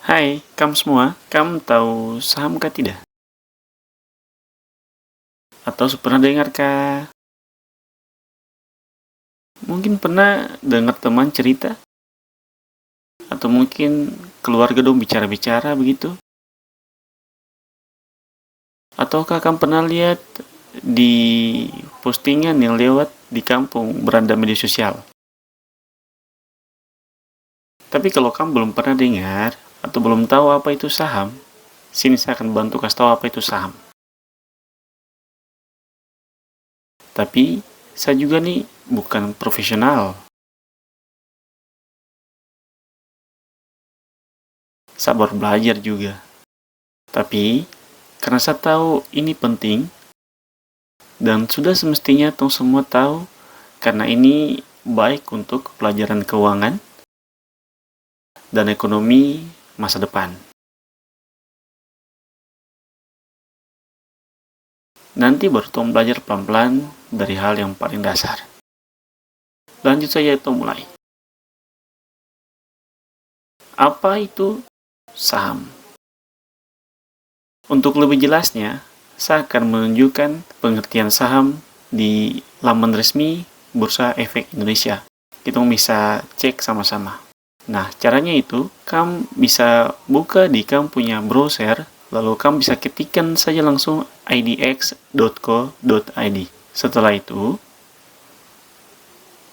Hai, kamu semua. Kamu tahu saham kah tidak? Atau pernah dengar kah? Mungkin pernah dengar teman cerita? Atau mungkin keluarga dong bicara-bicara begitu? Ataukah kamu pernah lihat di postingan yang lewat di kampung beranda media sosial? Tapi kalau kamu belum pernah dengar atau belum tahu apa itu saham, sini saya akan bantu kasih tahu apa itu saham. Tapi saya juga nih bukan profesional. Sabar belajar juga. Tapi karena saya tahu ini penting dan sudah semestinya tong semua tahu karena ini baik untuk pelajaran keuangan dan ekonomi masa depan. Nanti baru tong belajar pelan-pelan dari hal yang paling dasar. Lanjut saja tong mulai. Apa itu saham? Untuk lebih jelasnya, saya akan menunjukkan pengertian saham di laman resmi Bursa Efek Indonesia. Kita bisa cek sama-sama. Nah, caranya itu, kamu bisa buka di kamu punya browser, lalu kamu bisa ketikkan saja langsung idx.co.id. Setelah itu,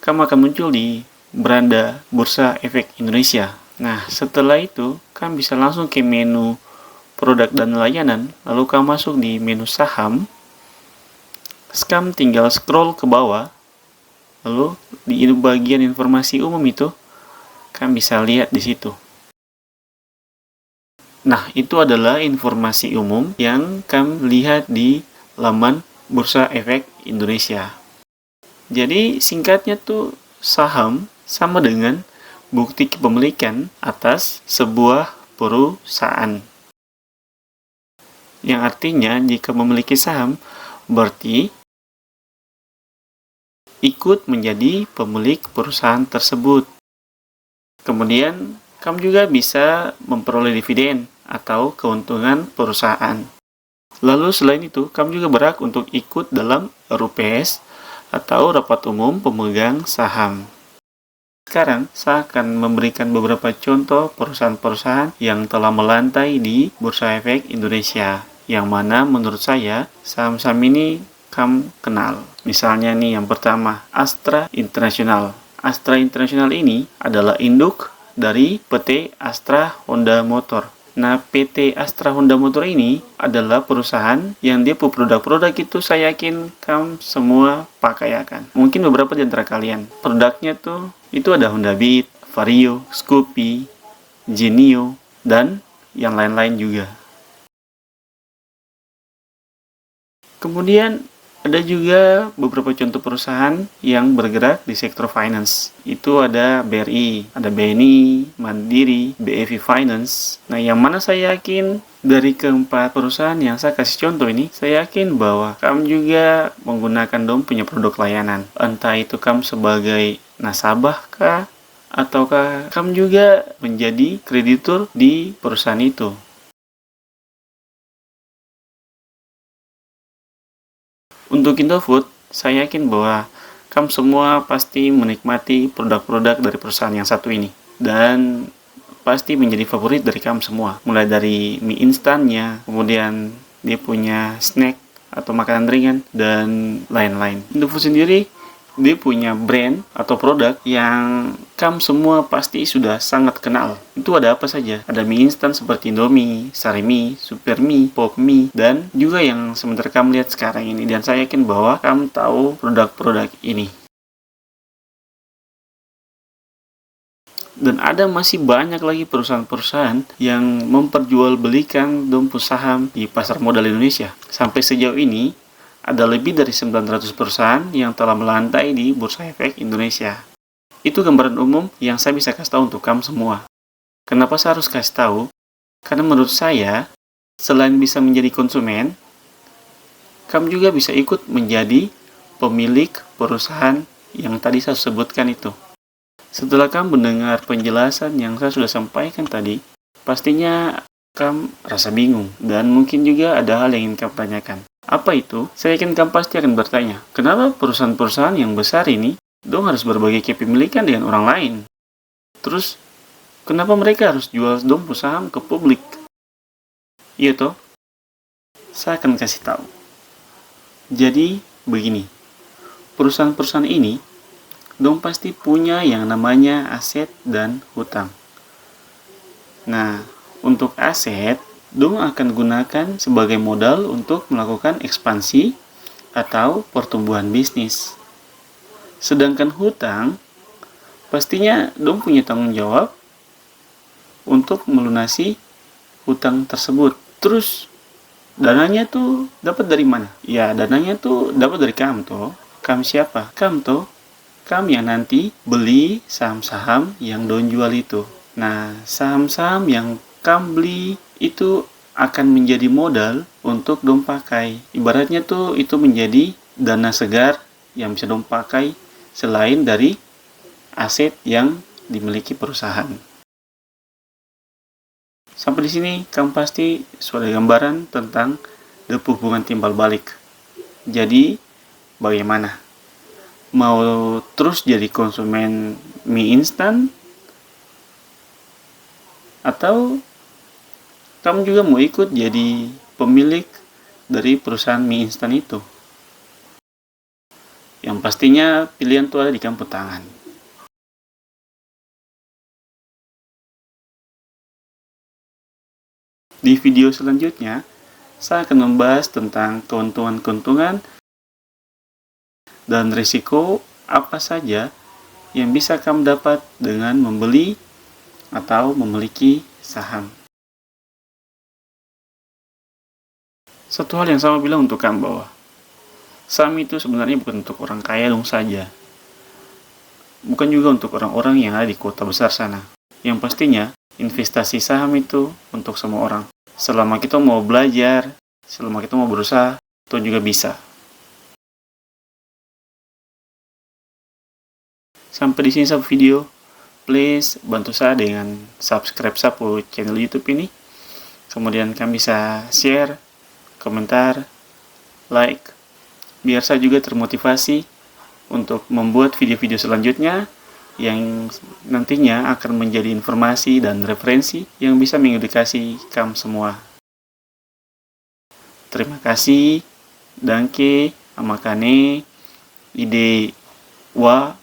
kamu akan muncul di beranda Bursa Efek Indonesia. Nah, setelah itu, kamu bisa langsung ke menu produk dan layanan, lalu kamu masuk di menu saham. Kamu tinggal scroll ke bawah, lalu di bagian informasi umum itu, kamu bisa lihat di situ. Nah, itu adalah informasi umum yang kamu lihat di laman Bursa Efek Indonesia. Jadi, singkatnya tuh saham sama dengan bukti kepemilikan atas sebuah perusahaan. Yang artinya, jika memiliki saham, berarti ikut menjadi pemilik perusahaan tersebut. Kemudian, kamu juga bisa memperoleh dividen atau keuntungan perusahaan. Lalu selain itu, kamu juga berhak untuk ikut dalam RUPS atau Rapat Umum Pemegang Saham. Sekarang, saya akan memberikan beberapa contoh perusahaan-perusahaan yang telah melantai di Bursa Efek Indonesia, yang mana menurut saya saham-saham ini kamu kenal. Misalnya nih, yang pertama, Astra International. Astra International ini adalah induk dari PT Astra Honda Motor. Nah, PT Astra Honda Motor ini adalah perusahaan yang dia produk-produk itu saya yakin kamu semua pakai akan. Mungkin beberapa di antara kalian. Produknya tuh itu ada Honda Beat, Vario, Scoopy, Genio, dan yang lain-lain juga. Kemudian ada juga beberapa contoh perusahaan yang bergerak di sektor finance. Itu ada BRI, ada BNI, Mandiri, BEV Finance. Nah, yang mana saya yakin dari keempat perusahaan yang saya kasih contoh ini, saya yakin bahwa kamu juga menggunakan dong punya produk layanan. Entah itu kamu sebagai nasabah kah, ataukah kamu juga menjadi kreditur di perusahaan itu. Untuk Indofood, saya yakin bahwa kamu semua pasti menikmati produk-produk dari perusahaan yang satu ini. Dan pasti menjadi favorit dari kamu semua. Mulai dari mie instannya, kemudian dia punya snack atau makanan ringan, dan lain-lain. Indofood sendiri, dia punya brand atau produk yang kamu semua pasti sudah sangat kenal. Itu ada apa saja? Ada mie instan seperti Indomie, Sarimi, Supermi, Popmi, dan juga yang sebentar kamu lihat sekarang ini. Dan saya yakin bahwa kamu tahu produk-produk ini. Dan ada masih banyak lagi perusahaan-perusahaan yang memperjualbelikan dompet saham di pasar modal Indonesia. Sampai sejauh ini, ada lebih dari 900 perusahaan yang telah melantai di Bursa Efek Indonesia. Itu gambaran umum yang saya bisa kasih tahu untuk kamu semua. Kenapa saya harus kasih tahu? Karena menurut saya, selain bisa menjadi konsumen, kamu juga bisa ikut menjadi pemilik perusahaan yang tadi saya sebutkan itu. Setelah kamu mendengar penjelasan yang saya sudah sampaikan tadi, Pastinya kamu rasa bingung dan mungkin juga ada hal yang ingin kamu tanyakan. Apa itu? Saya yakin kamu pasti akan bertanya, kenapa perusahaan-perusahaan yang besar ini dong harus berbagi kepemilikan dengan orang lain? Terus, kenapa mereka harus jual dong saham ke publik? Iya toh? Saya akan kasih tahu. Jadi, begini. Perusahaan-perusahaan ini dong pasti punya yang namanya aset dan hutang. Nah, untuk aset, dong akan gunakan sebagai modal untuk melakukan ekspansi atau pertumbuhan bisnis. Sedangkan hutang, pastinya dong punya tanggung jawab untuk melunasi hutang tersebut. Terus, dananya tuh dapat dari mana? Ya, dananya tuh dapat dari kamu toh. Kamu siapa? Kamu toh. Kamu yang nanti beli saham-saham yang dong jual itu. Nah, saham-saham yang kamu beli itu akan menjadi modal untuk dong pakai. Ibaratnya tuh itu menjadi dana segar yang bisa dong pakai selain dari aset yang dimiliki perusahaan. Sampai di sini kamu pasti sudah ada gambaran tentang hubungan timbal balik. Jadi, bagaimana? Mau terus jadi konsumen mie instan? Atau kamu juga mau ikut jadi pemilik dari perusahaan mie instan itu? Yang pastinya pilihan itu ada di kamu tangan. Di video selanjutnya, saya akan membahas tentang keuntungan-keuntungan dan risiko apa saja yang bisa kamu dapat dengan membeli atau memiliki saham. Satu hal yang sama bilang untuk kamu bahwa saham itu sebenarnya bukan untuk orang kaya dong saja. Bukan juga untuk orang-orang yang ada di kota besar sana. Yang pastinya, investasi saham itu untuk semua orang. Selama kita mau belajar, selama kita mau berusaha, itu juga bisa. Sampai di sini satu video. Please bantu saya dengan subscribe sapu channel YouTube ini. Kemudian kalian bisa share, komentar, like, biar saya juga termotivasi untuk membuat video-video selanjutnya yang nantinya akan menjadi informasi dan referensi yang bisa mengedukasi kamu semua. Terima kasih. Danke, amakane, ide, wa.